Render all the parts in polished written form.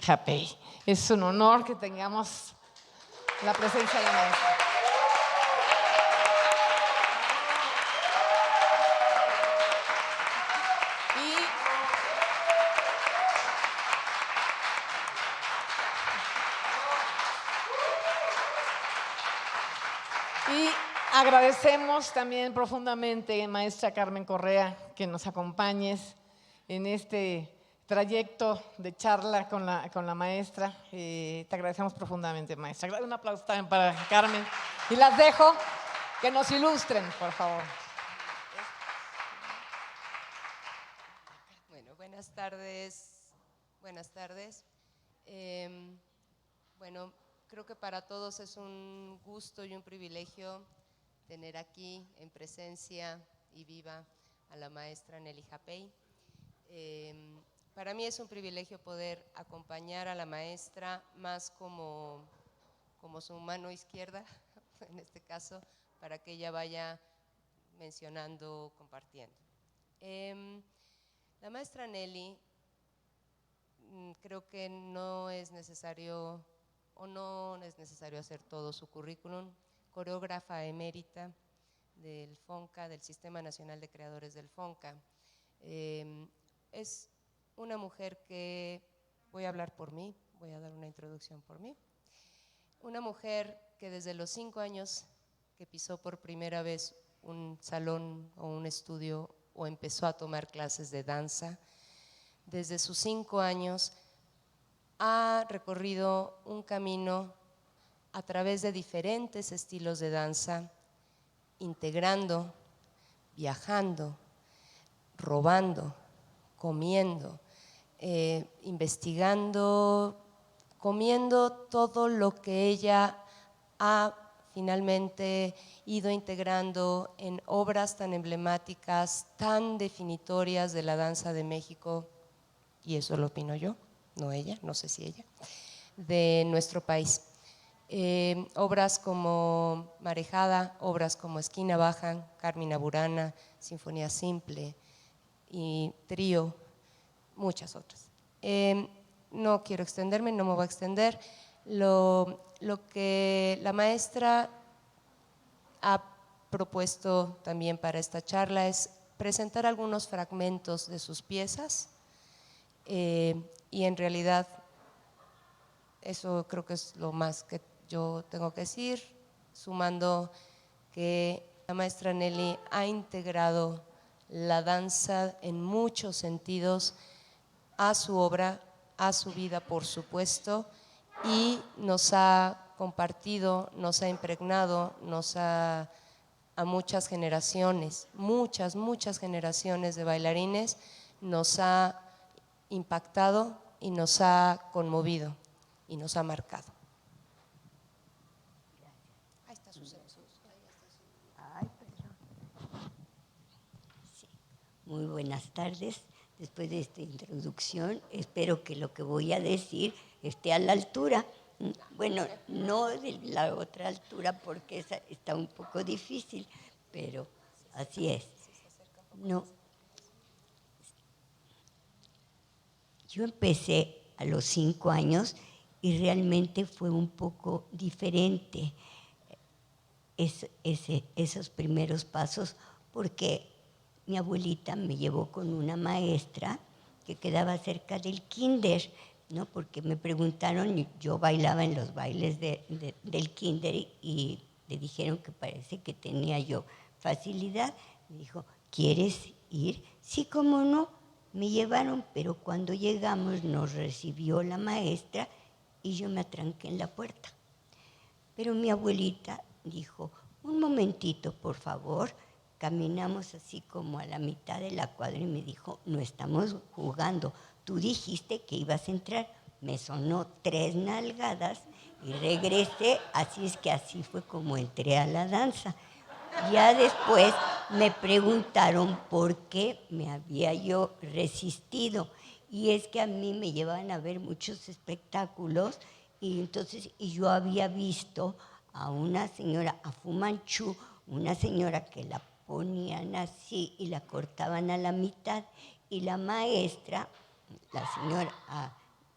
Japey. Es un honor que tengamos la presencia de la maestra. Y agradecemos también profundamente, maestra Carmen Correa, que nos acompañes en este trayecto de charla con la maestra. Te agradecemos profundamente, maestra. Un aplauso también para Carmen. Y las dejo que nos ilustren, por favor. Bueno, buenas tardes. Buenas tardes. Bueno, creo que para todos es un gusto y un privilegio tener aquí en presencia y viva a la maestra Nelly Japey. Para mí es un privilegio poder acompañar a la maestra más como su mano izquierda, en este caso, para que ella vaya mencionando, compartiendo. La maestra Nelly, creo que no es necesario hacer todo su currículum. Coreógrafa emérita del FONCA, del Sistema Nacional de Creadores del FONCA. Es una mujer que, voy a hablar por mí, voy a dar una introducción por mí, una mujer que desde los 5 años que pisó por primera vez un salón o un estudio o empezó a tomar clases de danza, desde sus 5 años ha recorrido un camino a través de diferentes estilos de danza, integrando, viajando, robando, comiendo, investigando, comiendo todo lo que ella ha finalmente ido integrando en obras tan emblemáticas, tan definitorias de la danza de México, y eso lo opino yo, no ella, no sé si ella, de nuestro país. Obras como Marejada, obras como Esquina Baja, Carmina Burana, Sinfonía Simple y Trío, muchas otras. No quiero extenderme, no me voy a extender. Lo que la maestra ha propuesto también para esta charla es presentar algunos fragmentos de sus piezas, y en realidad eso creo que es lo más que yo tengo que decir, sumando que la maestra Nelly ha integrado la danza en muchos sentidos a su obra, a su vida, por supuesto, y nos ha compartido, nos ha impregnado, a muchas generaciones, muchas generaciones de bailarines, nos ha impactado y nos ha conmovido y nos ha marcado. Ahí está su censo. Ay, perdón. Sí. Muy buenas tardes. Después de esta introducción, espero que lo que voy a decir esté a la altura. Bueno, no de la otra altura porque esa está un poco difícil, pero así es. No. Yo empecé a los 5 años y realmente fue un poco diferente esos primeros pasos, porque mi abuelita me llevó con una maestra que quedaba cerca del kinder, ¿no? Porque me preguntaron, yo bailaba en los bailes del kinder y le dijeron que parece que tenía yo facilidad. Me dijo, ¿quieres ir? Sí, cómo no. Me llevaron, pero cuando llegamos nos recibió la maestra y yo me atranqué en la puerta. Pero mi abuelita dijo, un momentito, por favor. Caminamos así como a la mitad de la cuadra y me dijo, no estamos jugando, tú dijiste que ibas a entrar. Me sonó 3 nalgadas y regresé, así es que así fue como entré a la danza. Ya después me preguntaron por qué me había yo resistido, y es que a mí me llevaban a ver muchos espectáculos y yo había visto a una señora, a Fu Manchu, una señora que la ponían así y la cortaban a la mitad, y la maestra, la señora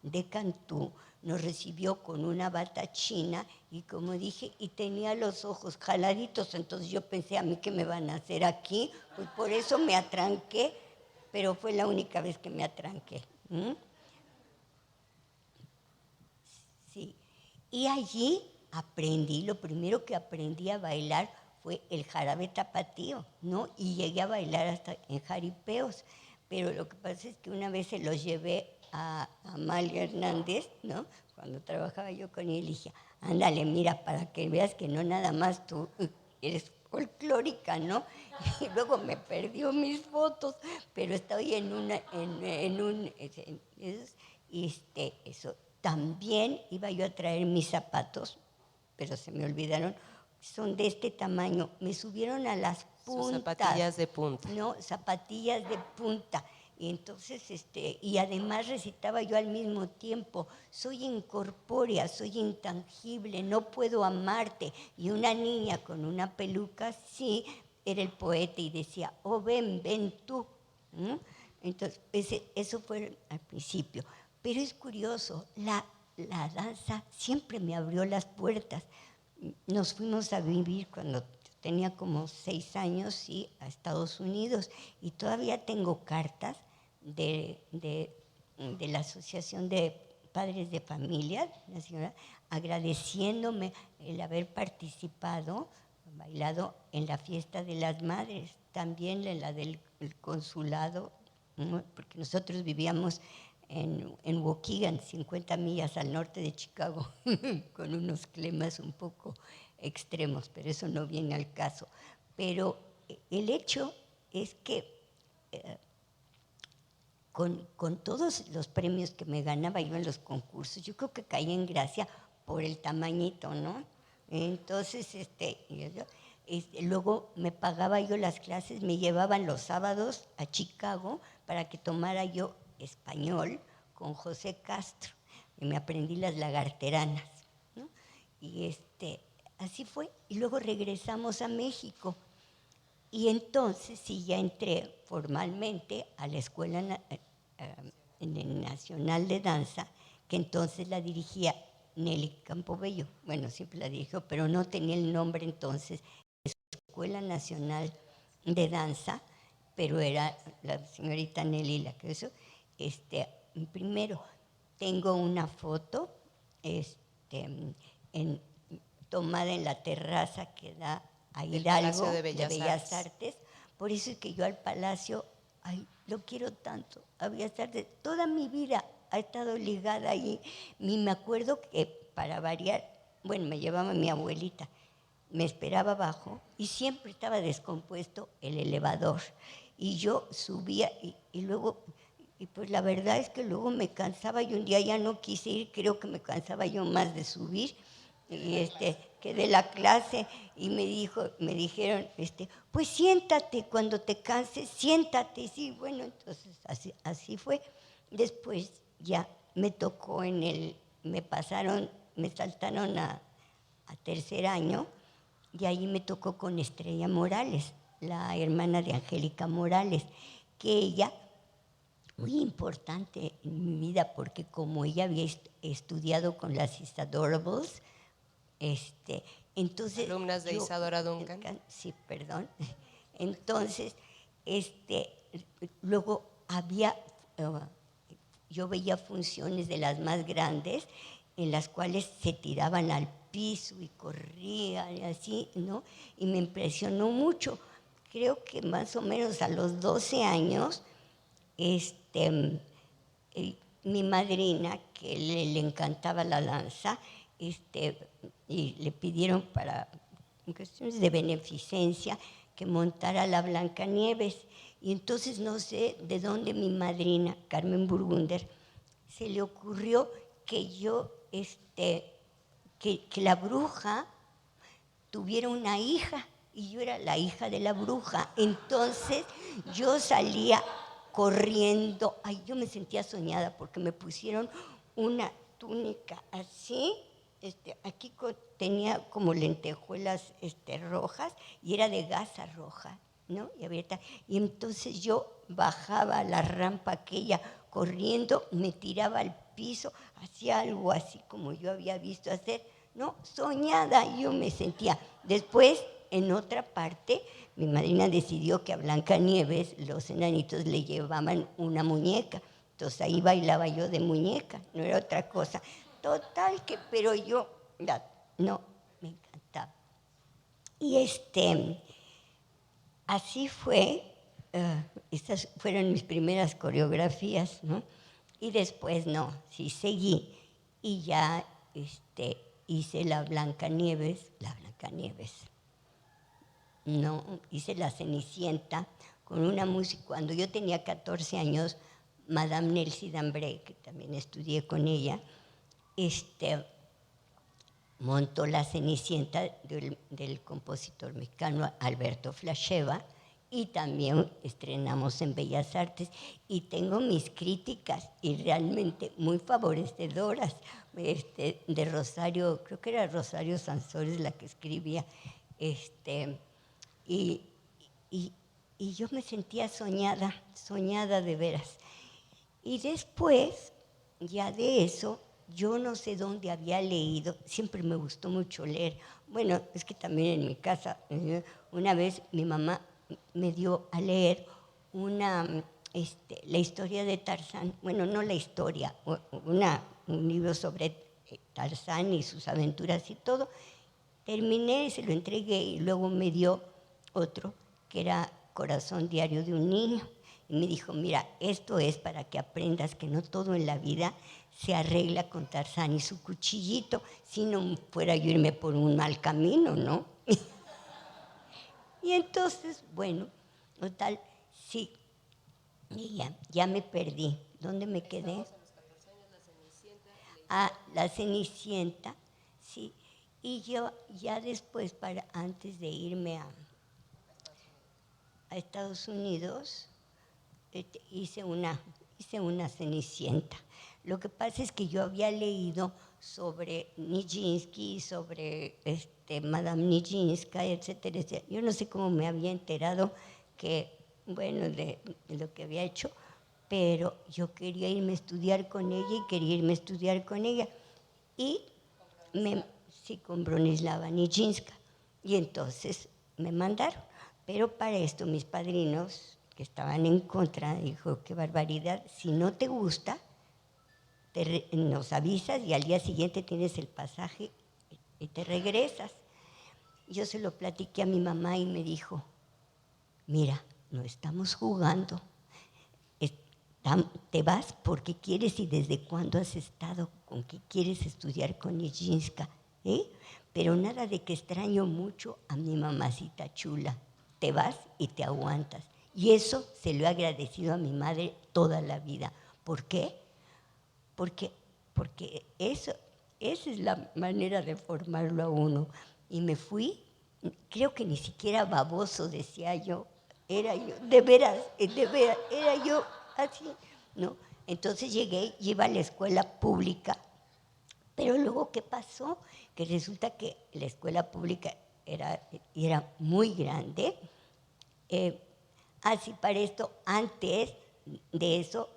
de Cantú nos recibió con una bata china y como dije, y tenía los ojos jaladitos, entonces yo pensé, ¿a mí qué me van a hacer aquí? Pues por eso me atranqué, pero fue la única vez que me atranqué. Sí. Y allí aprendí, lo primero que aprendí a bailar fue el jarabe tapatío, ¿no? Y llegué a bailar hasta en jaripeos. Pero lo que pasa es que una vez se los llevé a Amalia Hernández, ¿no? Cuando trabajaba yo con ella, le dije, ándale, mira, para que veas que no nada más tú eres folclórica, ¿no? Y luego me perdió mis fotos, pero estoy en eso. También iba yo a traer mis zapatos, pero se me olvidaron, son de este tamaño. Me subieron a las puntas. Sus zapatillas de punta. No, zapatillas de punta. Y entonces, y además recitaba yo al mismo tiempo, soy incorpórea, soy intangible, no puedo amarte. Y una niña con una peluca, sí, era el poeta y decía, oh, ven, ven tú. Entonces, eso fue al principio. Pero es curioso, la danza siempre me abrió las puertas. Nos fuimos a vivir cuando tenía como 6 años, sí, a Estados Unidos, y todavía tengo cartas de la Asociación de Padres de Familia, la señora, agradeciéndome el haber participado, bailado en la fiesta de las madres, también en la del consulado, porque nosotros vivíamos en Waukegan, 50 millas al norte de Chicago, con unos climas un poco extremos, pero eso no viene al caso. Pero el hecho es que con todos los premios que me ganaba yo en los concursos, yo creo que caí en gracia por el tamañito, ¿no? Entonces, luego me pagaba yo las clases, me llevaban los sábados a Chicago para que tomara yo español con José Castro, y me aprendí las lagarteranas, ¿no? Y así fue, y luego regresamos a México, y entonces sí ya entré formalmente a la Escuela Nacional de Danza, que entonces la dirigía Nelly Campobello, bueno, siempre la dirigió, pero no tenía el nombre entonces, Escuela Nacional de Danza, pero era la señorita Nelly la que hizo. Primero, tengo una foto tomada en la terraza que da a Hidalgo de Bellas Artes. Por eso es que yo al Palacio, ay, lo quiero tanto, a Bellas Artes. Toda mi vida ha estado ligada ahí. Y me acuerdo que para variar, bueno, me llevaba mi abuelita, me esperaba abajo y siempre estaba descompuesto el elevador. Y yo subía y luego, y pues la verdad es que luego me cansaba y un día ya no quise ir, creo que me cansaba yo más de subir, y que de la clase, y me dijeron, pues siéntate cuando te canses, siéntate. Y sí, bueno, entonces así fue. Después ya me tocó me saltaron a tercer año, y ahí me tocó con Estrella Morales, la hermana de Angélica Morales, que ella, muy importante en mi vida, porque como ella había estudiado con las Isadorables, entonces... Alumnas de Isadora Duncan. Sí, perdón. Entonces, luego yo veía funciones de las más grandes en las cuales se tiraban al piso y corrían y así, ¿no? Y me impresionó mucho. Creo que más o menos a los 12 años, mi madrina, que le encantaba la danza, y le pidieron para cuestiones de beneficencia que montara la Blancanieves. Y entonces no sé de dónde mi madrina, Carmen Burgunder, se le ocurrió que yo, que la bruja tuviera una hija, y yo era la hija de la bruja. Entonces yo salía corriendo, ay, yo me sentía soñada porque me pusieron una túnica así, aquí tenía como lentejuelas rojas, y era de gasa roja, ¿no? Y abierta. Y entonces yo bajaba la rampa aquella corriendo, me tiraba al piso, hacía algo así como yo había visto hacer, ¿no? Soñada yo me sentía. Después, en otra parte, mi madrina decidió que a Blancanieves los enanitos le llevaban una muñeca. Entonces ahí bailaba yo de muñeca, no era otra cosa. Total que, pero yo, no, me encantaba. Y así fue, estas fueron mis primeras coreografías, ¿no? Y después no, sí seguí y ya hice la Blancanieves, no, hice la Cenicienta con una música. Cuando yo tenía 14 años, Madame Nelsie Dambré, que también estudié con ella, montó la Cenicienta del compositor mexicano Alberto Flasheva, y también estrenamos en Bellas Artes, y tengo mis críticas y realmente muy favorecedoras de Rosario, creo que era Rosario Sansores la que escribía, y, y yo me sentía soñada de veras. Y después, ya de eso, yo no sé dónde había leído, siempre me gustó mucho leer. Bueno, es que también en mi casa, una vez mi mamá me dio a leer la historia de Tarzán, bueno, no la historia, un libro sobre Tarzán y sus aventuras y todo. Terminé, se lo entregué y luego me dio otro que era Corazón Diario de un Niño. Y me dijo, mira, esto es para que aprendas que no todo en la vida se arregla con Tarzán y su cuchillito, si no fuera yo irme por un mal camino, ¿no? Y entonces, bueno, total, sí, y ya me perdí. ¿Dónde me quedé? Ah, la Cenicienta, sí. Y yo ya después, antes de irme a Estados Unidos, hice una Cenicienta. Lo que pasa es que yo había leído sobre Nijinsky, sobre Madame Nijinska, etcétera, etcétera. Yo no sé cómo me había enterado de lo que había hecho, pero yo quería irme a estudiar con ella y quería irme a estudiar con ella. Y sí, con Bronislava Nijinska. Y entonces me mandaron. Pero para esto mis padrinos, que estaban en contra, dijo, qué barbaridad, si no te gusta, nos avisas y al día siguiente tienes el pasaje y te regresas. Yo se lo platiqué a mi mamá y me dijo, mira, no estamos jugando, te vas porque quieres y desde cuándo has estado con que quieres estudiar con Nijinska, pero nada de que extraño mucho a mi mamacita chula, te vas y te aguantas. Y eso se lo he agradecido a mi madre toda la vida. ¿Por qué? Porque esa es la manera de formarlo a uno. Y me fui, creo que ni siquiera baboso decía yo, era yo, de veras, era yo así, ¿no? Entonces llegué, iba a la escuela pública, pero luego, ¿qué pasó? Que resulta que la escuela pública era muy grande. Así para esto, antes de eso,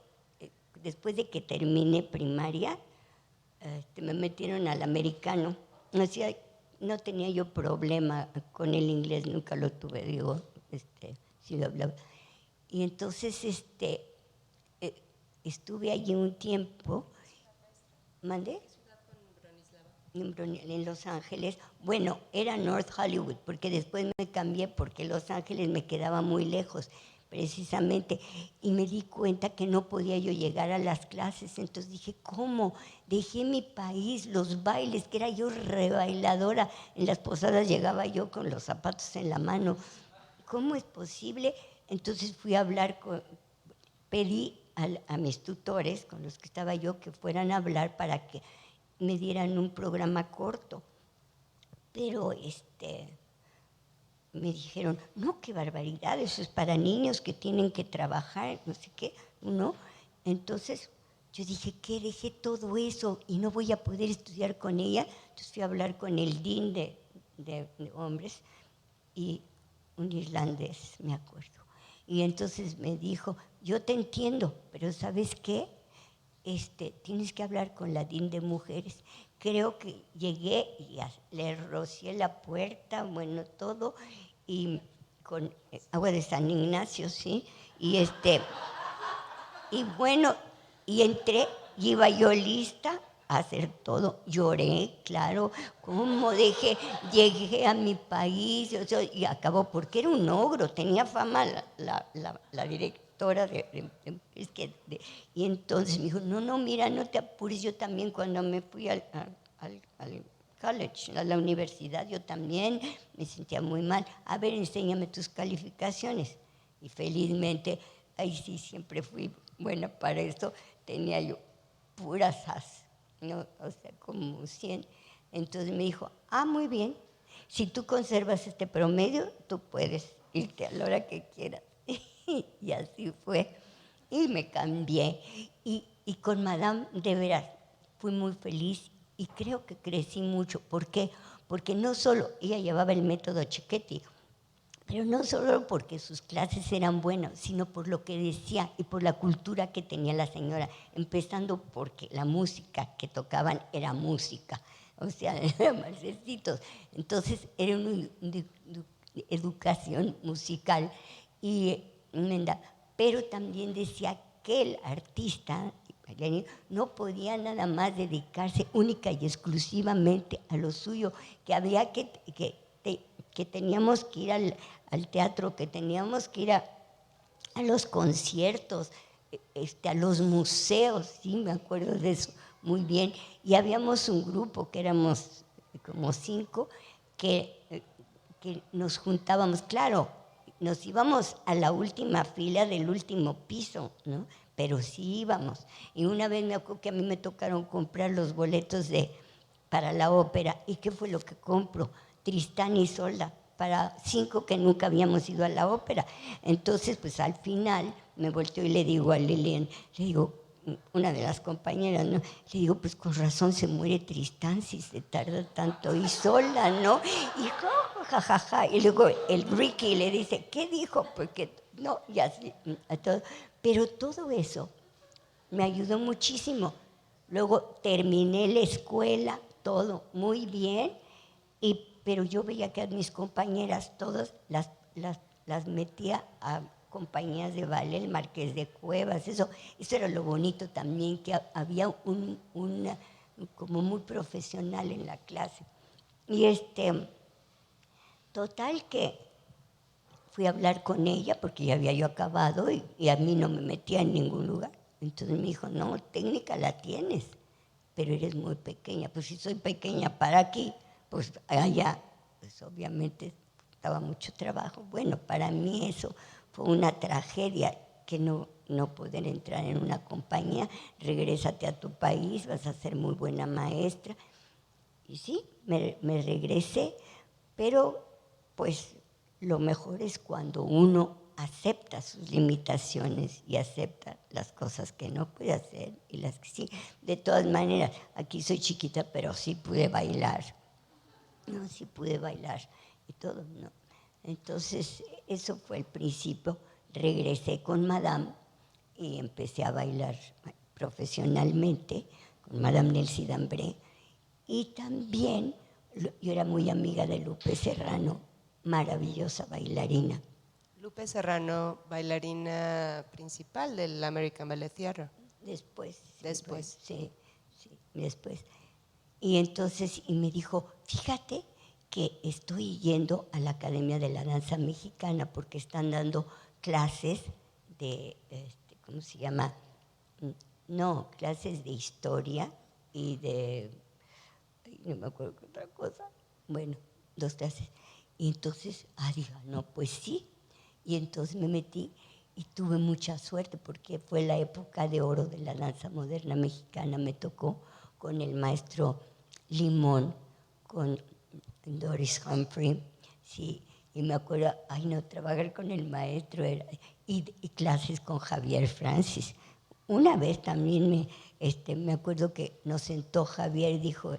después de que terminé primaria, me metieron al americano. No tenía yo problema con el inglés, nunca lo tuve, digo, sí lo hablaba. Y entonces estuve allí un tiempo. ¿Mandé? En Los Ángeles. Bueno, era North Hollywood, porque después me cambié porque Los Ángeles me quedaba muy lejos, precisamente. Y me di cuenta que no podía yo llegar a las clases. Entonces dije, ¿cómo? Dejé mi país, los bailes, que era yo rebailadora. En las posadas llegaba yo con los zapatos en la mano. ¿Cómo es posible? Entonces fui a hablar pedí a mis tutores con los que estaba yo que fueran a hablar para que me dieran un programa corto. Pero me dijeron, no, qué barbaridad, eso es para niños que tienen que trabajar, no sé qué, ¿no? Entonces yo dije, ¿qué? Dejé todo eso y no voy a poder estudiar con ella. Entonces fui a hablar con el dean de hombres y un irlandés, me acuerdo. Y entonces me dijo, yo te entiendo, pero ¿sabes qué? tienes que hablar con la DIN de mujeres. Creo que llegué y le rocié la puerta, bueno, todo, y con agua de San Ignacio, ¿sí? Y bueno, y entré, y iba yo lista a hacer todo. Lloré, claro, cómo llegué a mi país, y acabó, porque era un ogro, tenía fama la directora y entonces me dijo, no, mira, no te apures, yo también cuando me fui al college, a la universidad, yo también me sentía muy mal. A ver, enséñame tus calificaciones. Y felizmente, ahí sí siempre fui buena para esto, tenía yo puras as, ¿no? O sea, como 100. Entonces me dijo, muy bien, si tú conservas este promedio, tú puedes irte a la hora que quieras. Y así fue. Y me cambié. Y con Madame, de veras, fui muy feliz y creo que crecí mucho. ¿Por qué? Porque no solo ella llevaba el método Cecchetti, pero no solo porque sus clases eran buenas, sino por lo que decía y por la cultura que tenía la señora, empezando porque la música que tocaban era música, o sea, eran marcesitos. Entonces era una educación musical y pero también decía que el artista no podía nada más dedicarse única y exclusivamente a lo suyo, que había que teníamos que ir al teatro, que teníamos que ir a los conciertos, a los museos, sí, me acuerdo de eso muy bien. Y habíamos un grupo que éramos como 5 que nos juntábamos, claro, nos íbamos a la última fila del último piso, ¿no? Pero sí íbamos. Y una vez me acuerdo que a mí me tocaron comprar los boletos para la ópera. ¿Y qué fue lo que compro? Tristán y Isolda, para 5 que nunca habíamos ido a la ópera. Entonces, pues al final me volteo y le digo a Lilian, le digo, una de las compañeras, ¿no? Le digo, pues con razón se muere Tristán si se tarda tanto Isolda, ¿no? Y jajaja. Y luego el Ricky le dice, ¿qué dijo? Porque no, y así, a todo. Pero todo eso me ayudó muchísimo. Luego terminé la escuela, todo muy bien, pero yo veía que a mis compañeras todas las metía a compañías de ballet, el Marqués de Cuevas, eso era lo bonito también, que había como muy profesional en la clase. Y total que fui a hablar con ella porque ya había yo acabado y a mí no me metía en ningún lugar. Entonces me dijo, no, técnica la tienes, pero eres muy pequeña. Pues si soy pequeña para aquí, pues allá, pues obviamente estaba mucho trabajo. Bueno, para mí eso fue una tragedia, que no poder entrar en una compañía. Regrésate a tu país, vas a ser muy buena maestra. Y sí, me regresé, pero pues lo mejor es cuando uno acepta sus limitaciones y acepta las cosas que no puede hacer y las que sí. De todas maneras, aquí soy chiquita, pero sí pude bailar. No, sí pude bailar y todo, ¿no? Entonces, eso fue el principio. Regresé con Madame y empecé a bailar profesionalmente con Madame Nelsie Dambré. Y también yo era muy amiga de Lupe Serrano, maravillosa bailarina. Lupe Serrano, bailarina principal del American Ballet Theatre. Después. Sí, después. Y entonces, y me dijo, fíjate que estoy yendo a la Academia de la Danza Mexicana porque están dando clases de, ¿cómo se llama? No, clases de historia y no me acuerdo qué otra cosa. Bueno, 2 clases. Y entonces, digo, no, pues sí. Y entonces me metí y tuve mucha suerte porque fue la época de oro de la danza moderna mexicana. Me tocó con el maestro Limón, con Doris Humphrey, sí. Y me acuerdo, trabajar con el maestro y clases con Javier Francis. Una vez también me acuerdo que nos sentó Javier y dijo,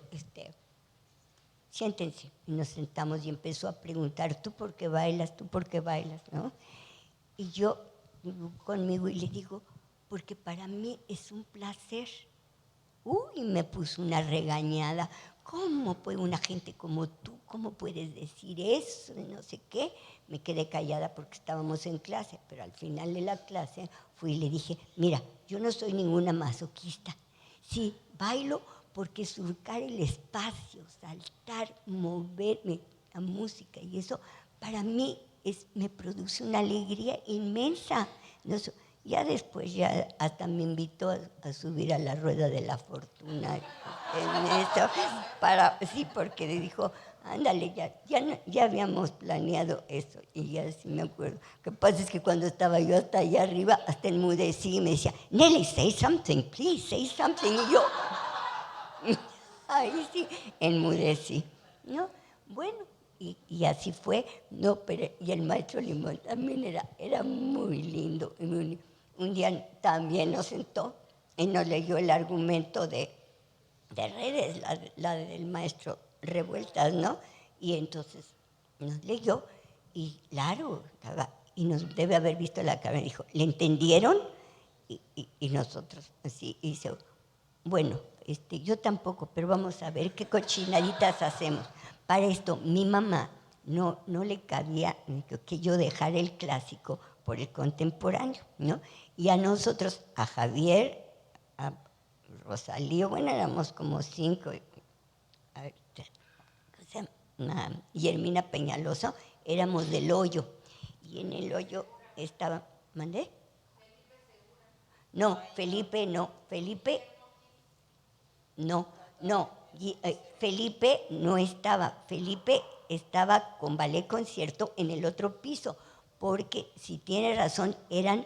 siéntense. Y nos sentamos y empezó a preguntar, ¿tú por qué bailas? ¿Tú por qué bailas? ¿No? Y yo conmigo y le digo, porque para mí es un placer. Uy, me puso una regañada. ¿Cómo puede una gente como tú, cómo puedes decir eso? Y no sé qué. Me quedé callada porque estábamos en clase, pero al final de la clase fui y le dije, mira, yo no soy ninguna masoquista. Sí, bailo porque surcar el espacio, saltar, moverme, la música y eso, para mí me produce una alegría inmensa. No, ya después ya hasta me invitó a subir a la rueda de la fortuna en eso, sí, porque le dijo, ándale, ya habíamos planeado eso, y ya sí me acuerdo. Lo que pasa es que cuando estaba yo hasta allá arriba, hasta enmudecí y me decía, Nelly, say something, please, say something, y yo, ahí sí, enmudecí, ¿no? Bueno, y así fue, no, pero, y el maestro Limón también era muy lindo, un día también nos sentó y nos leyó el argumento de redes, la del maestro Revueltas, ¿no? Y entonces nos leyó y claro, y nos debe haber visto la cara y dijo, ¿le entendieron? Y nosotros así, y dice, bueno, yo tampoco, pero vamos a ver qué cochinaditas hacemos. Para esto, mi mamá no le cabía que yo dejara el clásico por el contemporáneo, ¿no? Y a nosotros, a Javier, a Rosalío, bueno, éramos como 5, y Hermina Peñaloso, éramos del Hoyo. Y en el Hoyo estaba, ¿mandé? No, Felipe no, Felipe no, Felipe no estaba, Felipe estaba con ballet concierto en el otro piso, porque si tiene razón, eran,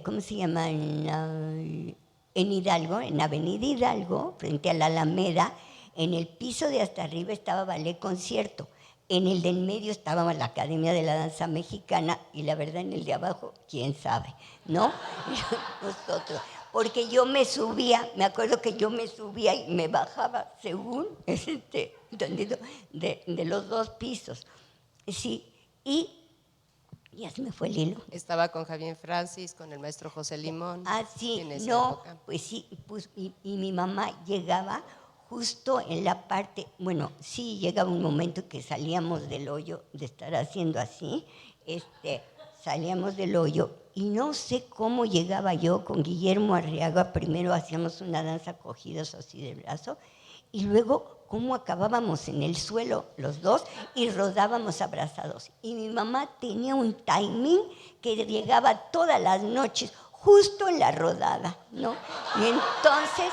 ¿cómo se llama? En Hidalgo, en Avenida Hidalgo, frente a la Alameda, en el piso de hasta arriba estaba ballet concierto, en el de en medio estaba la Academia de la Danza Mexicana y la verdad en el de abajo, quién sabe, ¿no? Nosotros, porque yo me subía, me acuerdo que yo me subía y me bajaba según de los 2 pisos, sí, y ya se me fue el hilo. Estaba con Javier Francis, con el maestro José Limón. Ah, sí, en esa no, época. pues sí, pues, y mi mamá llegaba justo en la parte, bueno, sí llegaba un momento que salíamos del hoyo de estar haciendo así, salíamos del hoyo y no sé cómo llegaba yo con Guillermo Arriaga, primero hacíamos una danza cogidos así de brazo y luego cómo acabábamos en el suelo los dos y rodábamos abrazados. Y mi mamá tenía un timing que llegaba todas las noches, justo en la rodada, ¿no? Y entonces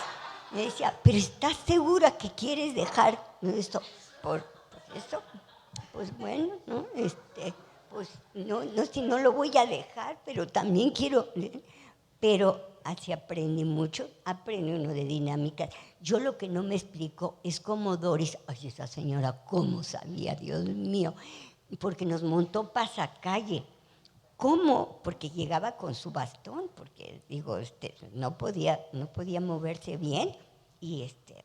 me decía, pero ¿estás segura que quieres dejar esto? Por eso, pues bueno, ¿no? Pues no, si no lo voy a dejar, pero también quiero, pero así aprendí mucho, aprende uno de dinámicas. Yo lo que no me explico es cómo Doris, ay, esa señora, cómo sabía, Dios mío, porque nos montó pasacalle. ¿Cómo? Porque llegaba con su bastón, porque digo, no podía moverse bien y eso.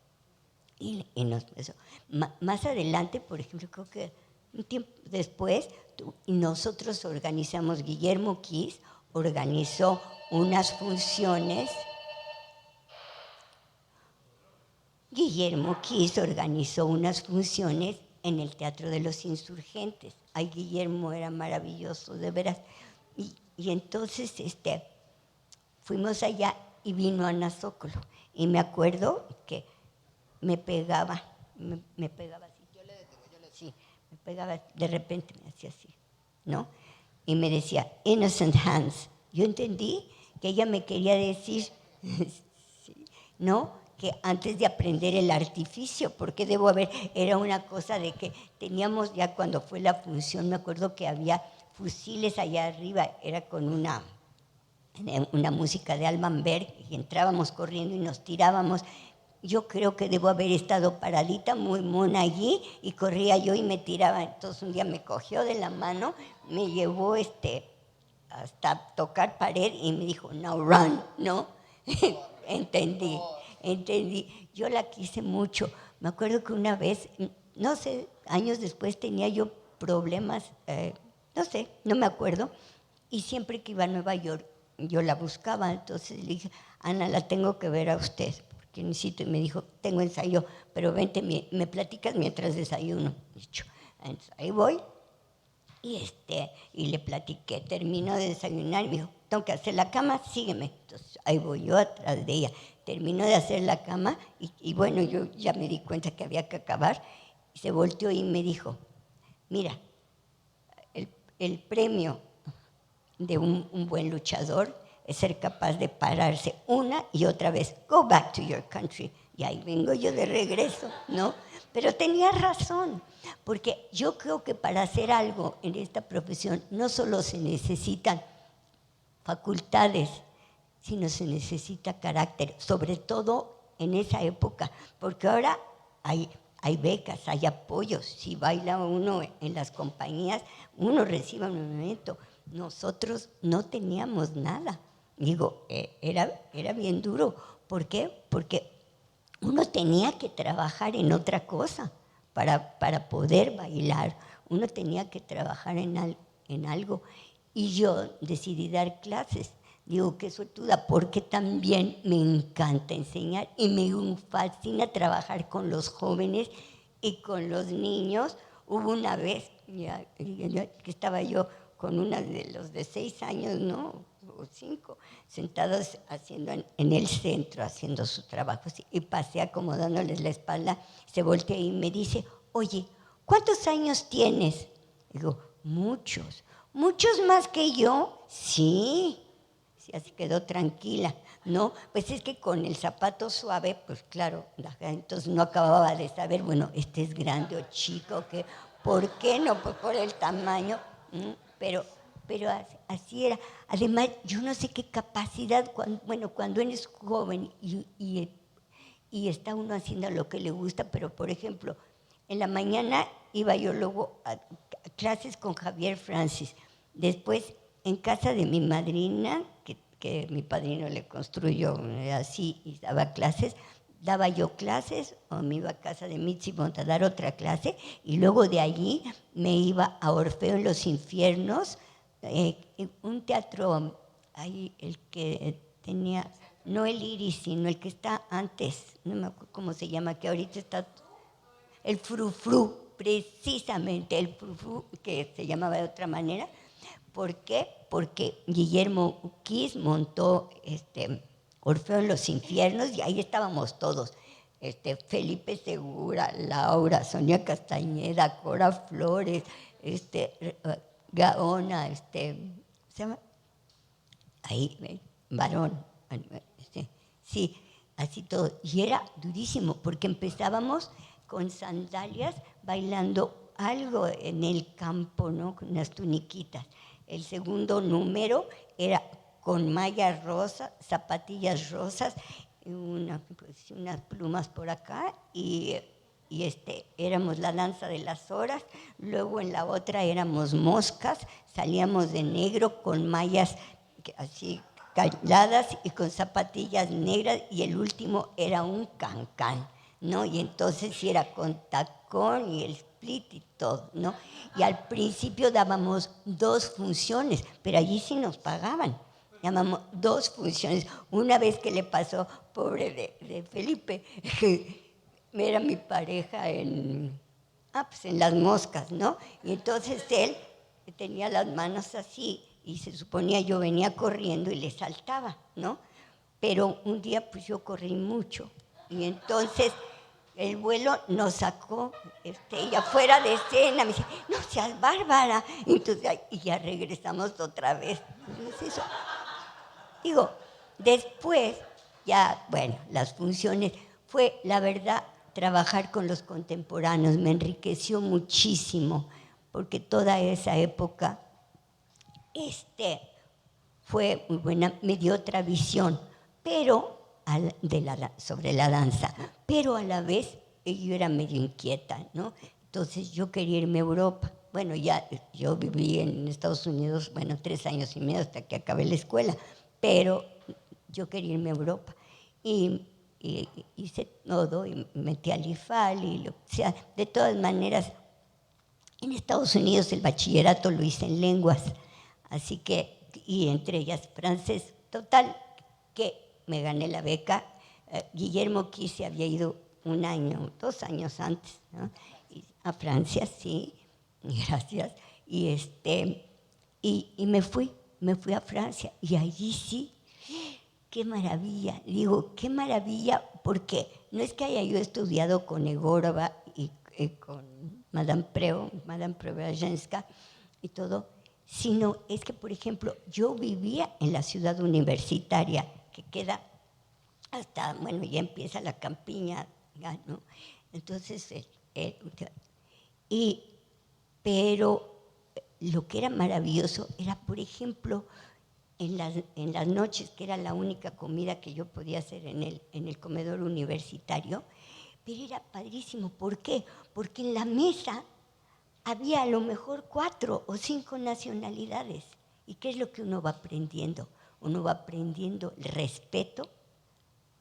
Más adelante, por ejemplo, creo que un tiempo después, nosotros organizamos, Guillermo Kiss organizó unas funciones. Guillermo Kiss organizó unas funciones en el Teatro de los Insurgentes. Ay, Guillermo era maravilloso, de veras. Y entonces fuimos allá y vino Ana Zócolo. Y me acuerdo que me pegaba así. Yo le detengo. Sí, me pegaba, de repente me hacía así, ¿no? Y me decía, innocent hands. Yo entendí que ella me quería decir, sí, ¿no? Que antes de aprender el artificio, porque era una cosa de que teníamos ya cuando fue la función, me acuerdo que había fusiles allá arriba, era con una música de Alban Berg, y entrábamos corriendo y nos tirábamos. Yo creo que debo haber estado paradita, muy mona allí, y corría yo y me tiraba. Entonces un día me cogió de la mano, me llevó hasta tocar pared y me dijo, now run, ¿no? Entendí. Yo la quise mucho. Me acuerdo que una vez, no sé, años después tenía yo problemas, no sé, no me acuerdo, y siempre que iba a Nueva York yo la buscaba, entonces le dije, Ana, la tengo que ver a usted, porque necesito, y me dijo, tengo ensayo, pero vente, me platicas mientras desayuno. Dicho, entonces, ahí voy, y le platiqué, termino de desayunar, y me dijo, tengo que hacer la cama, sígueme. Entonces ahí voy yo atrás de ella, termino de hacer la cama, y bueno, yo ya me di cuenta que había que acabar, y se volteó y me dijo, mira, el premio de un buen luchador es ser capaz de pararse una y otra vez. Go back to your country. Y ahí vengo yo de regreso, ¿no? Pero tenía razón, porque yo creo que para hacer algo en esta profesión no solo se necesitan facultades, sino se necesita carácter, sobre todo en esa época, porque ahora hay becas, hay apoyos. Si baila uno en las compañías, uno recibe un momento. Nosotros no teníamos nada. Digo, era bien duro. ¿Por qué? Porque uno tenía que trabajar en otra cosa para poder bailar. Uno tenía que trabajar en algo. Y yo decidí dar clases. Digo, qué suertuda, porque también me encanta enseñar y me fascina trabajar con los jóvenes y con los niños. Hubo una vez que estaba yo con una de los de 6 años, ¿no? O 5, sentados haciendo en el centro, haciendo su trabajo, y pasé acomodándoles la espalda, se voltea y me dice, oye, ¿cuántos años tienes? Digo, muchos. ¿Muchos más que yo? Sí. Así quedó tranquila, ¿no? Pues es que con el zapato suave, pues claro, entonces no acababa de saber, bueno, este es grande o chico, ¿por qué no? Pues por el tamaño, pero así era. Además, yo no sé qué capacidad, cuando eres joven y está uno haciendo lo que le gusta, pero por ejemplo, en la mañana iba yo luego a clases con Javier Francis, después en casa de mi madrina, que mi padrino le construyó así y daba clases, daba yo clases o me iba a casa de Mitzi Montt a dar otra clase y luego de allí me iba a Orfeo en los Infiernos, un teatro ahí, el que tenía, no el Iris, sino el que está antes, no me acuerdo cómo se llama, que ahorita está, el Frufru, precisamente el Frufru, que se llamaba de otra manera. ¿Por qué? Porque Guillermo Uquis montó Orfeo en los Infiernos y ahí estábamos todos. Felipe Segura, Laura, Sonia Castañeda, Cora Flores, Gaona, ¿se llama? Ahí, varón, sí, así todo. Y era durísimo porque empezábamos con sandalias bailando algo en el campo, ¿no? Con unas tuniquitas. El segundo número era con mallas rosas, zapatillas rosas, unas plumas por acá y éramos la danza de las horas. Luego en la otra éramos moscas, salíamos de negro con mallas así caladas y con zapatillas negras y el último era un cancán, ¿no? Y entonces sí era con tacón y el split y todo, ¿no? Y al principio dábamos 2 funciones, pero allí sí nos pagaban. Llamamos 2 funciones. Una vez que le pasó, pobre de Felipe, que era mi pareja pues en las moscas, ¿no? Y entonces él tenía las manos así y se suponía yo venía corriendo y le saltaba, ¿no? Pero un día pues yo corrí mucho y entonces el vuelo nos sacó ella fuera de escena, me dice, no seas bárbara. Entonces, y ya regresamos otra vez. Entonces, eso. Digo, después, ya, bueno, las funciones, fue, la verdad, trabajar con los contemporáneos, me enriqueció muchísimo, porque toda esa época fue muy buena, me dio otra visión, pero sobre la danza, pero a la vez yo era medio inquieta, ¿no? Entonces yo quería irme a Europa. Bueno, ya yo viví en Estados Unidos, 3 años y medio hasta que acabé la escuela, pero yo quería irme a Europa. Y hice todo, y metí al IFAL, y de todas maneras, en Estados Unidos el bachillerato lo hice en lenguas, así que y entre ellas francés. Total, que me gané la beca. Guillermo Kisi había ido 1 año, 2 años antes, ¿no? A Francia, sí, gracias. Y me fui a Francia y allí sí, qué maravilla. Digo, qué maravilla, porque no es que haya yo estudiado con Egorova y con Madame Preobrajenska y todo, sino es que, por ejemplo, yo vivía en la ciudad universitaria, que queda hasta, bueno, ya empieza la campiña, ¿no? Entonces, pero lo que era maravilloso era, por ejemplo, en las noches, que era la única comida que yo podía hacer en el comedor universitario, pero era padrísimo. ¿Por qué? Porque en la mesa había a lo mejor 4 o 5 nacionalidades. ¿Y qué es lo que uno va aprendiendo? Uno va aprendiendo el respeto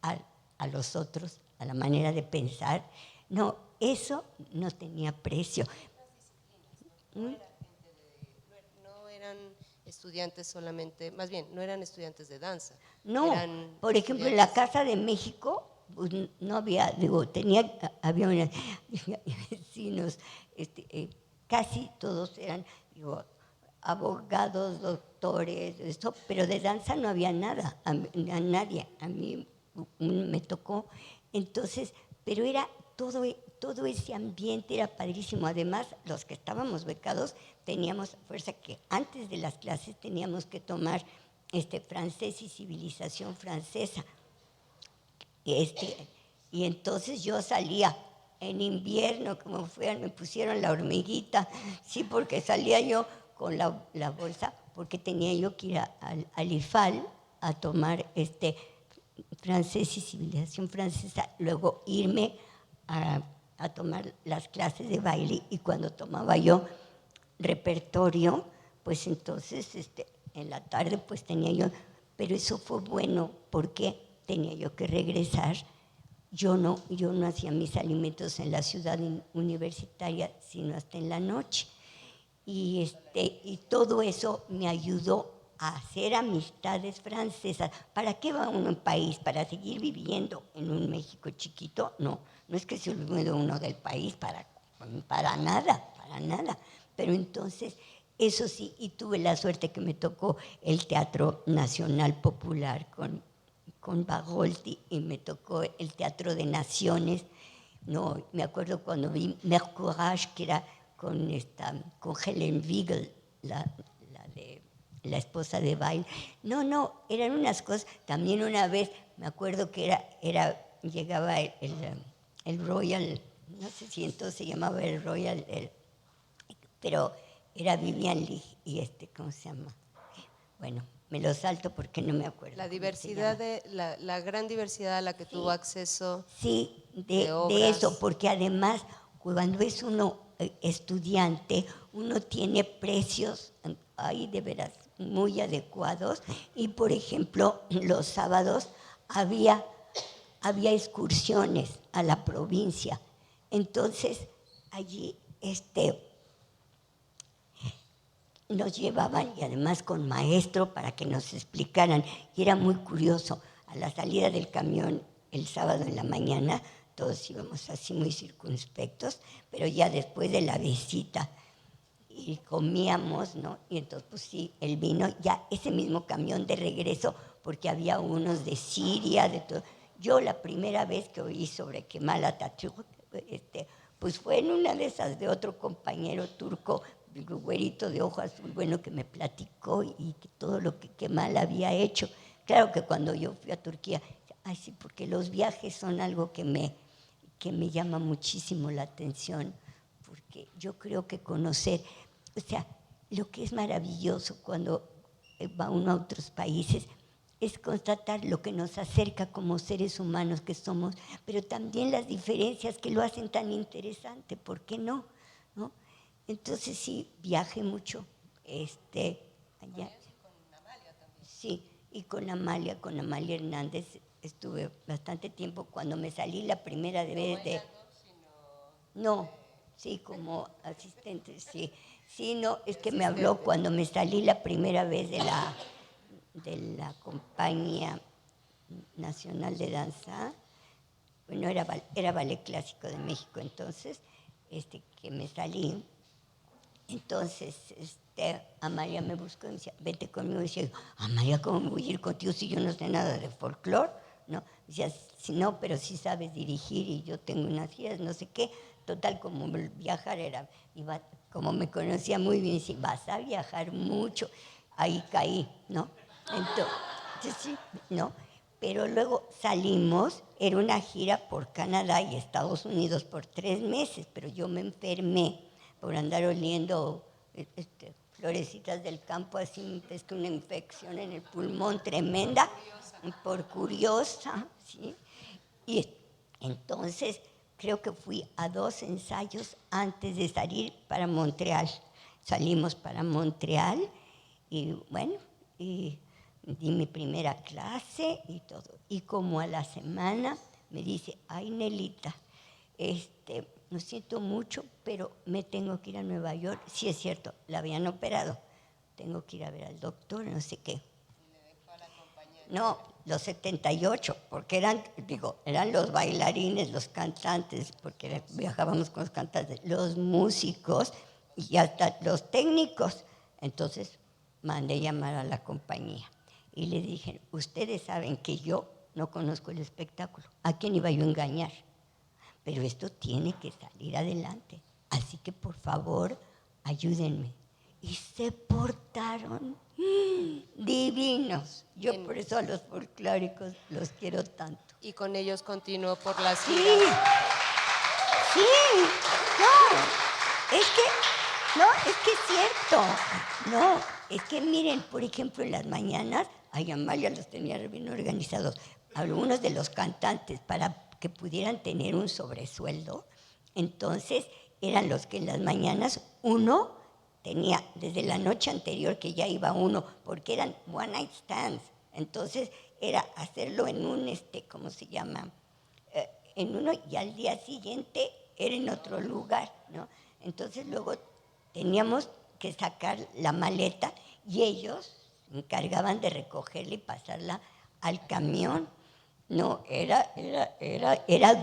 a los otros, a la manera de pensar. No, eso no tenía precio. No eran estudiantes solamente, más bien, no eran estudiantes de danza. No, eran por ejemplo, en la Casa de México, pues, no había, digo, había vecinos, casi todos eran, digo, abogados, doctores, esto, pero de danza no había nada, a nadie, a mí me tocó. Entonces, pero era todo ese ambiente era padrísimo. Además, los que estábamos becados teníamos fuerza que antes de las clases teníamos que tomar francés y civilización francesa. Y entonces yo salía en invierno, como fueran, me pusieron la hormiguita, sí, porque salía yo con la bolsa, porque tenía yo que ir al IFAL a tomar francés y civilización francesa, luego irme a tomar las clases de baile, y cuando tomaba yo repertorio, pues entonces en la tarde pues tenía yo, pero eso fue bueno porque tenía yo que regresar. Yo no hacía mis alimentos en la ciudad universitaria, sino hasta en la noche. Y todo eso me ayudó a hacer amistades francesas. ¿Para qué va uno a un país? ¿Para seguir viviendo en un México chiquito? No, no es que se olvide uno del país, para nada, para nada. Pero entonces, eso sí, y tuve la suerte que me tocó el Teatro Nacional Popular con Baroldi, y me tocó el Teatro de Naciones. No, me acuerdo cuando vi Mercourage, que era con Helen Wiegel, la esposa de Bail. No, eran unas cosas. También una vez me acuerdo que llegaba el Royal, no sé si entonces se llamaba el Royal, pero era Vivian Leigh y ¿cómo se llama? Bueno, me lo salto porque no me acuerdo. La diversidad, la gran diversidad a la que tuvo acceso. Sí, de eso, porque además cuando es uno estudiante, uno tiene precios ahí de veras muy adecuados, y por ejemplo los sábados había excursiones a la provincia. Entonces allí nos llevaban, y además con maestro para que nos explicaran, y era muy curioso. A la salida del camión el sábado en la mañana todos íbamos así muy circunspectos, pero ya después de la visita y comíamos, ¿no? Y entonces pues sí, el vino, ya ese mismo camión de regreso, porque había unos de Siria, de todo. Yo la primera vez que oí sobre Kemal Atatürk, pues fue en una de esas de otro compañero turco, el güerito de ojo azul, bueno, que me platicó, y que todo lo que Kemal había hecho. Claro que cuando yo fui a Turquía, ay sí, porque los viajes son algo que me llama muchísimo la atención, porque yo creo que conocer, o sea, lo que es maravilloso cuando va uno a otros países es constatar lo que nos acerca como seres humanos que somos, pero también las diferencias que lo hacen tan interesante. ¿Por qué no? ¿No? Entonces sí, viajé mucho. Allá. Con Amalia también. Sí, y con Amalia Hernández estuve bastante tiempo. Cuando me salí la primera vez de... No, sí, como asistente, sí. Sí, no, es que me habló cuando me salí la primera vez de la Compañía Nacional de Danza. Bueno, era Ballet Clásico de México, entonces, que me salí. Entonces, Amalia me buscó y me decía, vete conmigo. Y decía, Amalia, ¿cómo voy a ir contigo si yo no sé nada de folclore? ¿No? Decía, sí, no, pero sí sabes dirigir y yo tengo unas giras, no sé qué. Total, como viajar como me conocía muy bien, decía, vas a viajar mucho. Ahí caí, ¿no? Entonces, sí, ¿no? Pero luego salimos, era una gira por Canadá y Estados Unidos por 3 meses, pero yo me enfermé por andar oliendo florecitas del campo, así, es que una infección en el pulmón tremenda, por curiosa, ¿sí? Y entonces creo que fui a 2 ensayos antes de salir para Montreal. Salimos para Montreal y bueno, y di mi primera clase y todo. Y como a la semana me dice, ay Nelita, lo siento mucho, pero me tengo que ir a Nueva York. Sí, es cierto, la habían operado. Tengo que ir a ver al doctor, no sé qué. No, los 78, porque eran los bailarines, los cantantes, porque viajábamos con los cantantes, los músicos y hasta los técnicos. Entonces mandé llamar a la compañía y le dije, ustedes saben que yo no conozco el espectáculo, ¿a quién iba yo a engañar? Pero esto tiene que salir adelante, así que por favor ayúdenme. Y se portaron divinos. Yo por eso a los folclóricos los quiero tanto. Y con ellos continuó por las Sí, giras. sí, es que es cierto. No, es que miren, por ejemplo, en las mañanas, Amalia los tenía bien organizados. Algunos de los cantantes, para que pudieran tener un sobresueldo, entonces eran los que en las mañanas uno tenía desde la noche anterior que ya iba uno, porque eran one night stands. Entonces era hacerlo en un, ¿cómo se llama? En uno y al día siguiente era en otro lugar, ¿no? Entonces luego teníamos que sacar la maleta y ellos se encargaban de recogerla y pasarla al camión. No, era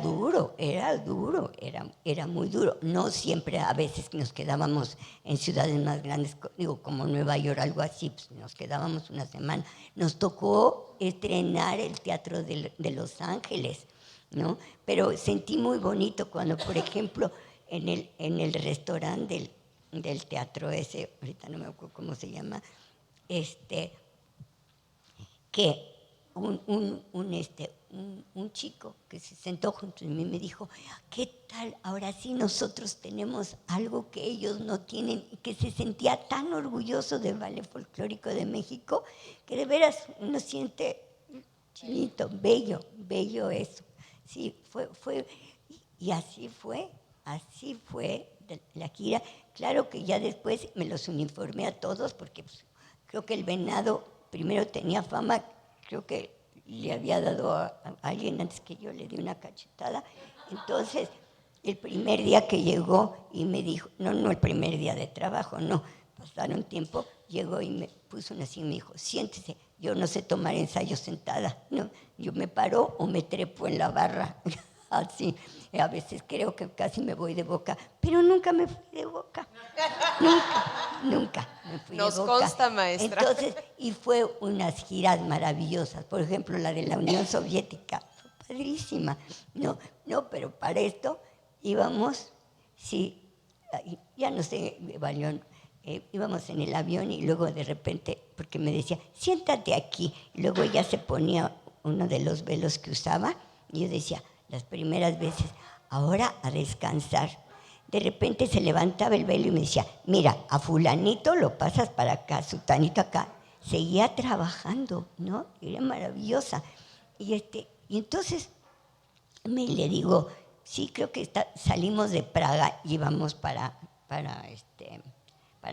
duro, era muy duro. No siempre, a veces nos quedábamos en ciudades más grandes, como Nueva York, algo así, pues nos quedábamos una semana. Nos tocó estrenar el Teatro de Los Ángeles, ¿no? Pero sentí muy bonito cuando, por ejemplo, en el restaurante del teatro ese, ahorita no me acuerdo cómo se llama, que un chico que se sentó junto a mí me dijo, ¿qué tal? Ahora sí nosotros tenemos algo que ellos no tienen, y que se sentía tan orgulloso del Ballet Folclórico de México, que de veras uno siente chinito, bello eso. Sí, y así fue la gira. Claro que ya después me los uniformé a todos, porque pues, creo que el Venado primero tenía fama, creo que le había dado a alguien antes que yo, le di una cachetada. Entonces, el primer día que llegó y me dijo, no el primer día de trabajo, no, pasaron tiempo, llegó y me puso una silla y me dijo, siéntese, yo no sé tomar ensayo sentada, no, yo me paro o me trepo en la barra, así. A veces creo que casi me voy de boca, pero nunca me fui de boca. Nunca me fui de boca. Nos consta, maestra. Entonces, y fue unas giras maravillosas. Por ejemplo, la de la Unión Soviética. Fue padrísima. No, pero para esto íbamos, sí, ya no sé, Balión, íbamos en el avión y luego de repente, porque me decía, siéntate aquí. Y luego ella se ponía uno de los velos que usaba y yo decía, las primeras veces, ahora a descansar. De repente se levantaba el velo y me decía, mira, a fulanito lo pasas para acá, sutanito acá. Seguía trabajando, ¿no? Era maravillosa. Y entonces le digo, sí, creo que salimos de Praga y íbamos para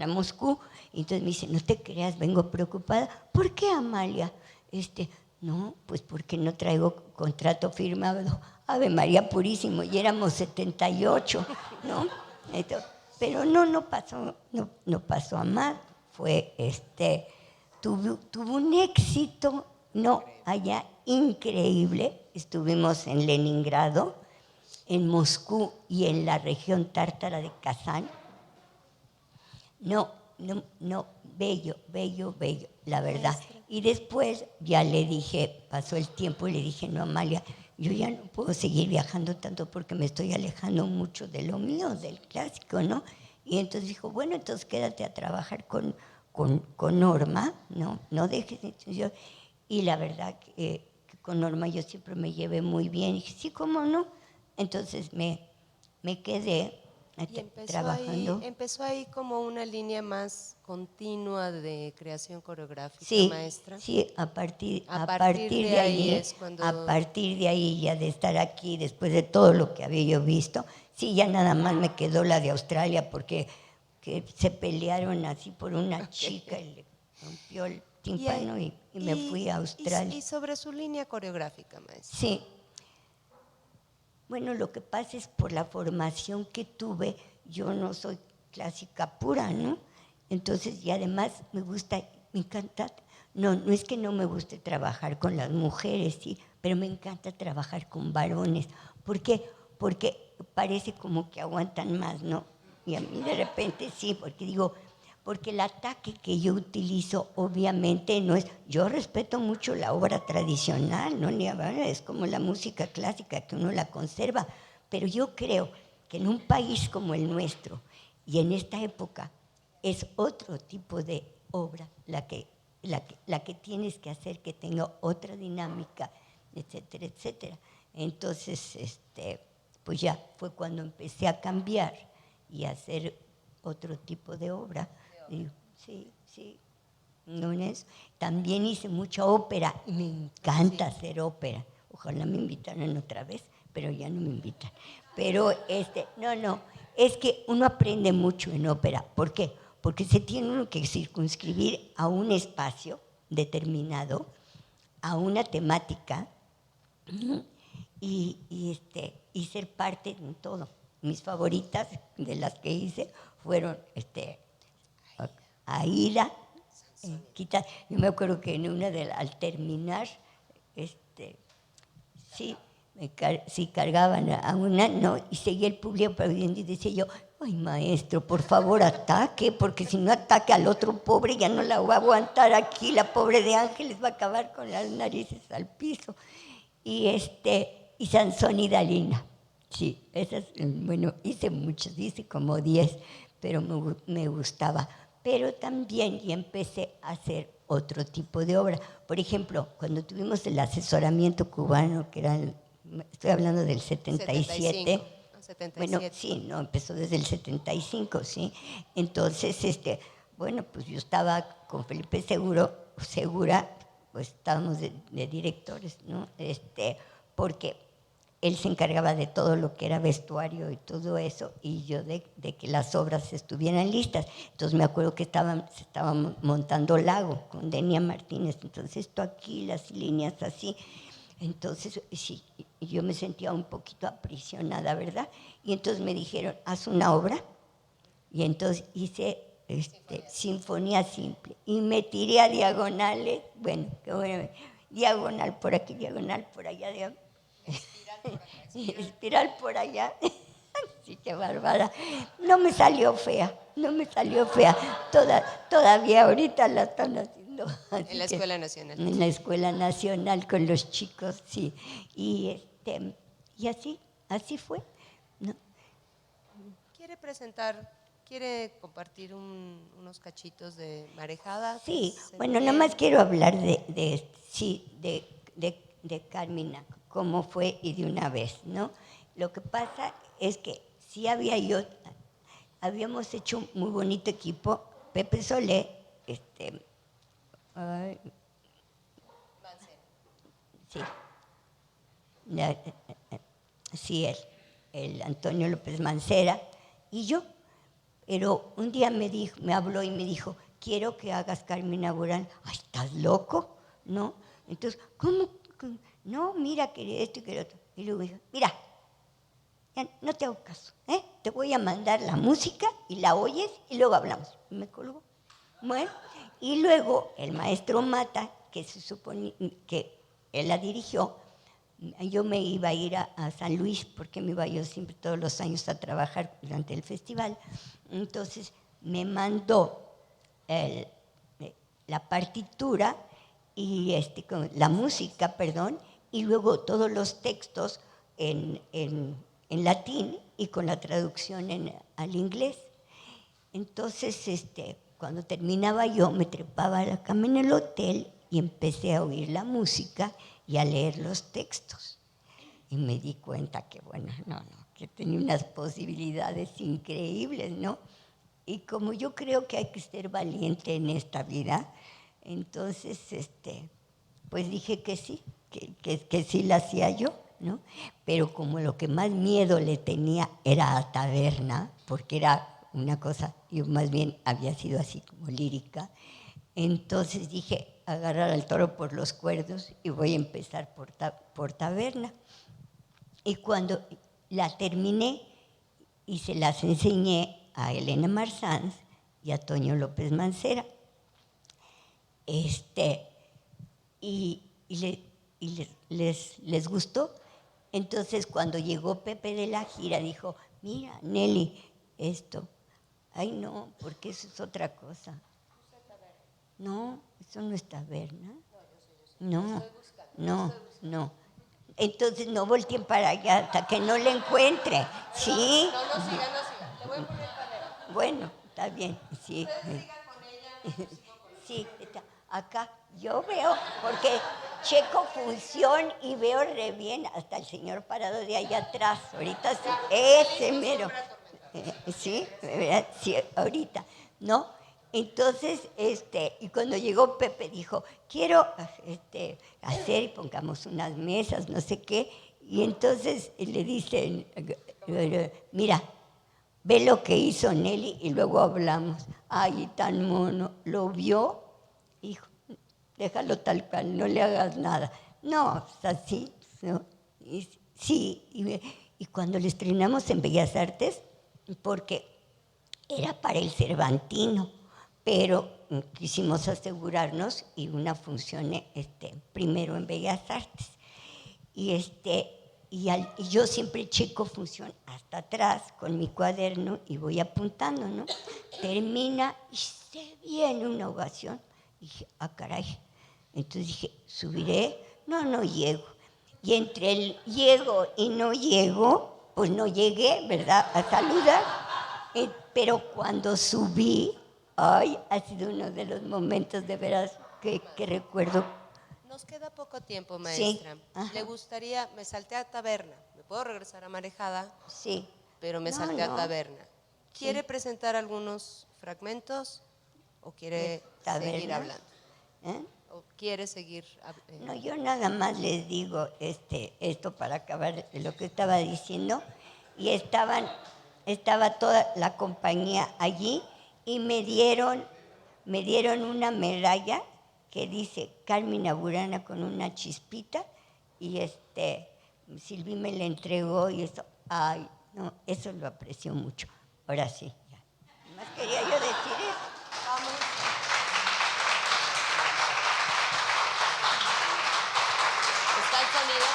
Moscú. Y entonces me dice, no te creas, vengo preocupada. ¿Por qué, Amalia? No, pues porque no traigo contrato firmado. Ave María Purísimo, y éramos 78, ¿no? pero no pasó, no pasó a más. Fue, tuvo un éxito, no, allá increíble. Estuvimos en Leningrado, en Moscú y en la región tártara de Kazán. No, bello, la verdad. Y después ya le dije, pasó el tiempo y le dije, no, Amalia, yo ya no puedo seguir viajando tanto porque me estoy alejando mucho de lo mío, del clásico, ¿no? Y entonces dijo, bueno, entonces quédate a trabajar con Norma, no dejes. Y la verdad que con Norma yo siempre me llevé muy bien. Y dije, sí, ¿cómo no? Entonces me quedé Y trabajando. empezó ahí como una línea más continua de creación coreográfica, Sí, maestra. sí, a partir de ahí es cuando... a partir de ahí ya de estar aquí, después de todo lo que había yo visto, sí, ya nada más me quedó la de Australia porque que se pelearon así por una chica y le rompió el tímpano y me fui a Australia. Y sobre su línea coreográfica, maestra. Sí. Bueno, lo que pasa es por la formación que tuve, yo no soy clásica pura, ¿no? Entonces, y además me encanta, no es que no me guste trabajar con las mujeres, sí, pero me encanta trabajar con varones. ¿Por qué? Porque parece como que aguantan más, ¿no? Y a mí de repente sí, porque digo, porque el ataque que yo utilizo obviamente no es, yo respeto mucho la obra tradicional, no ni hablar, es como la música clásica que uno la conserva, pero yo creo que en un país como el nuestro y en esta época es otro tipo de obra la que tienes que hacer que tenga otra dinámica, etcétera, etcétera. Entonces, pues ya fue cuando empecé a cambiar y a hacer otro tipo de obra. Sí, no es. También hice mucha ópera y me encanta hacer ópera. Ojalá me invitaran otra vez, pero ya no me invitan. Pero no, es que uno aprende mucho en ópera. ¿Por qué? Porque se tiene uno que circunscribir a un espacio determinado, a una temática y ser parte de todo. Mis favoritas de las que hice fueron Aida, yo me acuerdo que en una al terminar, sí cargaban a una, no, y seguía el público aplaudiendo y decía yo, ay maestro, por favor ataque, porque si no ataca al otro pobre ya no la va a aguantar aquí, la pobre de Ángeles va a acabar con las narices al piso. Y Sansón y Dalila, sí, esas, bueno, hice muchos, hice como 10, pero me gustaba. Pero también ya empecé a hacer otro tipo de obra. Por ejemplo, cuando tuvimos el asesoramiento cubano, que era, estoy hablando del 77. 77. Bueno, sí, no, empezó desde el 75, ¿sí? Entonces, bueno, pues yo estaba con Felipe Segura, pues estábamos de directores, ¿no? Porque él se encargaba de todo lo que era vestuario y todo eso, y yo de que las obras estuvieran listas. Entonces me acuerdo que se estaban montando Lago con Denia Martínez, entonces esto aquí, las líneas así. Entonces, sí, yo me sentía un poquito aprisionada, ¿verdad? Y entonces me dijeron, haz una obra, y entonces hice Sinfonía Simple, y me tiré a diagonales, bueno, diagonal por aquí, diagonal por allá, espiral por allá. Sí, qué bárbara. No me salió fea. Todavía ahorita la están haciendo. En la Escuela Nacional. En la Escuela Nacional con los chicos, sí. Y así fue, ¿no? ¿Quiere compartir unos cachitos de Marejada? Sí, bueno, nada más quiero hablar de Carmina, cómo fue y de una vez, ¿no? Lo que pasa es que sí habíamos hecho un muy bonito equipo, Pepe Solé, sí, sí, el Antonio López Mancera y yo, pero un día me habló y me dijo, quiero que hagas Carmina Burana. Ay, ¿estás loco? ¿No? Entonces, ¿cómo? No, mira que esto y que lo otro. Y luego dijo, mira, ya no te hago caso, ¿eh? te voy a mandar la música y la oyes y luego hablamos. Y me colgó. Bueno, y luego el maestro Mata, que se supone que él la dirigió, yo me iba a ir a San Luis, porque me iba yo siempre todos los años a trabajar durante el festival. Entonces me mandó la partitura y la música, perdón, y luego todos los textos en latín y con la traducción al inglés. Entonces, cuando terminaba yo, me trepaba a la cama en el hotel y empecé a oír la música y a leer los textos. Y me di cuenta que, bueno, que tenía unas posibilidades increíbles, ¿no? Y como yo creo que hay que ser valiente en esta vida, entonces, pues dije que sí, que sí la hacía yo, ¿no? Pero como lo que más miedo le tenía era a Taberna, porque era una cosa, yo más bien había sido así como lírica, entonces dije, agarrar al toro por los cuernos y voy a empezar por Taberna. Y cuando la terminé y se las enseñé a Elena Marzans y a Toño López Mancera, y les gustó. Entonces, cuando llegó Pepe de la gira, dijo, mira, Nelly, esto. Ay, no, porque eso es otra cosa. No, eso no es Taberna. No, no, no. Entonces, no volteen para allá hasta que no le encuentre. ¿Sí? No siga. Le voy a poner Taberna. Bueno, está bien, sí. Usted siga con ella. Sí, está. Acá yo veo, porque checo función y veo re bien hasta el señor parado de allá atrás. Ahorita sí, ese mero. Sí, ¿verdad? Sí, ahorita, ¿no? Entonces, y cuando llegó Pepe dijo, quiero hacer y pongamos unas mesas, no sé qué. Y entonces le dicen, mira, ve lo que hizo Nelly y luego hablamos. Ay, tan mono, ¿lo vio? Hijo, déjalo tal cual, no le hagas nada. No, es así, ¿no? Sí, y cuando le estrenamos en Bellas Artes, porque era para el Cervantino, pero quisimos asegurarnos y una función primero en Bellas Artes. Y yo siempre checo función hasta atrás con mi cuaderno y voy apuntando, ¿no? Termina y se viene una ovación. Y dije, ah, caray. Entonces dije, ¿subiré? No llego. Y entre el llego y no llego, pues no llegué, ¿verdad? A saludar. Pero cuando subí, ay, ha sido uno de los momentos de veras que recuerdo. Nos queda poco tiempo, maestra. Sí. ¿Le gustaría, me salté a Taberna, me puedo regresar a Marejada? Sí. Pero me salté a Taberna. ¿Quiere presentar algunos fragmentos o quiere seguir hablando? ¿O quiere seguir? No, yo nada más les digo esto para acabar lo que estaba diciendo. Y estaba toda la compañía allí y me dieron una medalla que dice Carmina Burana con una chispita y Silví me la entregó y eso, ay, no, eso lo aprecio mucho. Ahora sí, ya. Más quería yo decir eso. Vamos. ¿Está el sonido?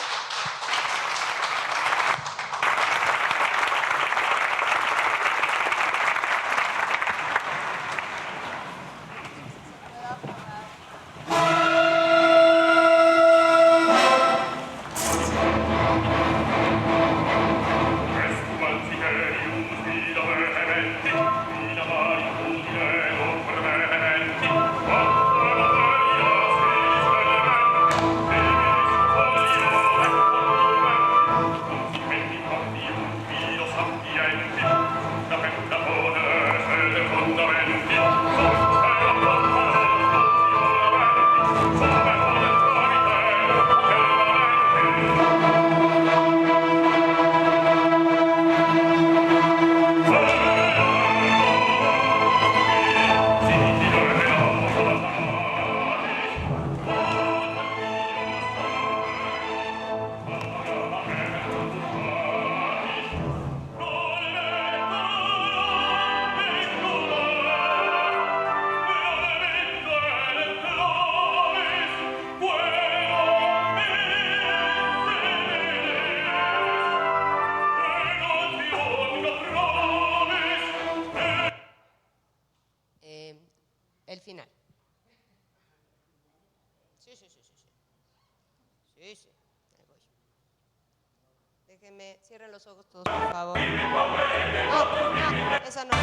cierren los ojos todos, por favor. No, esa no.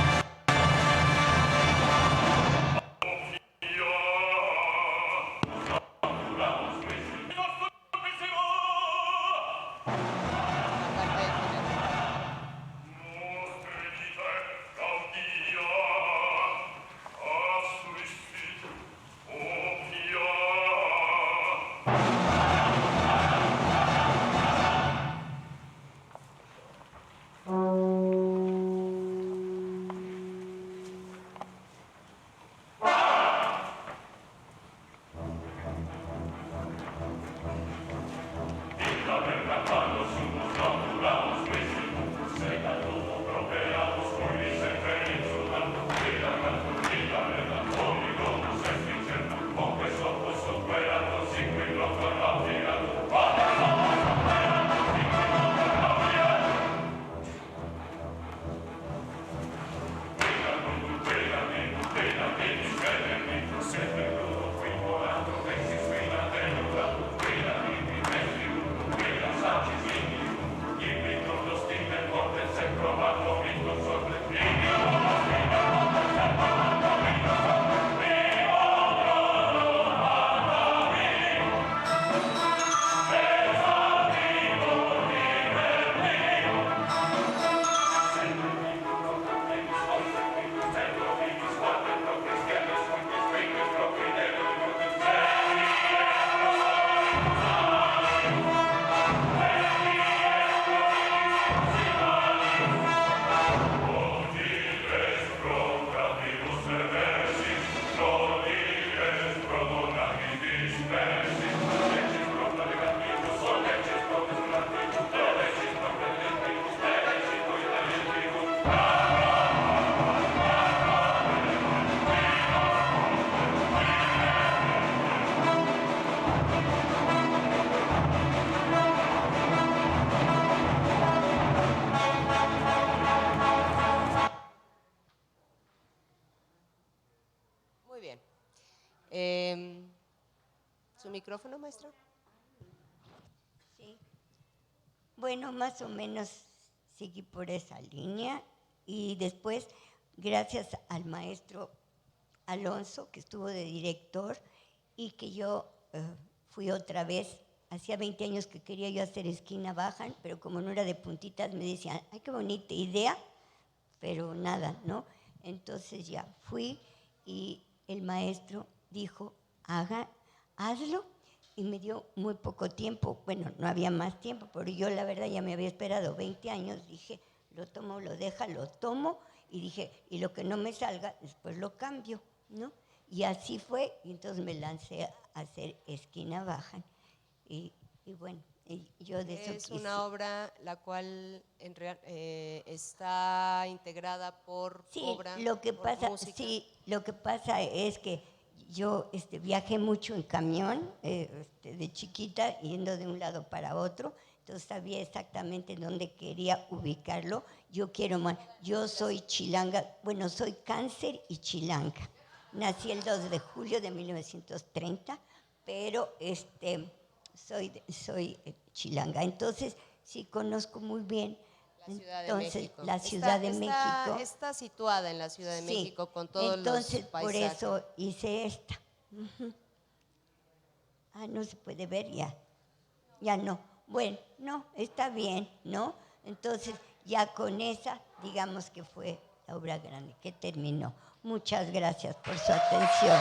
Muy bien. ¿Su micrófono, maestra? Sí. Bueno, más o menos seguí por esa línea y después, gracias al maestro Alonso, que estuvo de director, y que yo fui otra vez. Hacía 20 años que quería yo hacer Esquina Bajan, pero como no era de puntitas, me decían, ay, qué bonita idea, pero nada, ¿no? Entonces ya fui y el maestro dijo, hazlo, y me dio muy poco tiempo. Bueno, no había más tiempo, pero yo la verdad ya me había esperado 20 años, dije, lo tomo, lo deja, lo tomo, y dije, y lo que no me salga, después lo cambio, ¿no? Y así fue, y entonces me lancé a hacer Esquina Bajan, y bueno, y yo de eso es una obra la cual está integrada por sí, obra, por música. Sí, lo que pasa es que yo viajé mucho en camión de chiquita, yendo de un lado para otro, entonces sabía exactamente dónde quería ubicarlo. Yo soy chilanga, bueno, soy Cáncer y chilanga. Nací el 2 de julio de 1930, pero soy chilanga, entonces sí conozco muy bien. La Ciudad de Entonces, México. la Ciudad de México. Está situada en la Ciudad de Sí, México con todos entonces los paisajes. por eso hice esta. Ah, no se puede ver ya. Ya no. Bueno, no, está bien, ¿no? Entonces, ya con esa, digamos que fue la obra grande que terminó. Muchas gracias por su atención.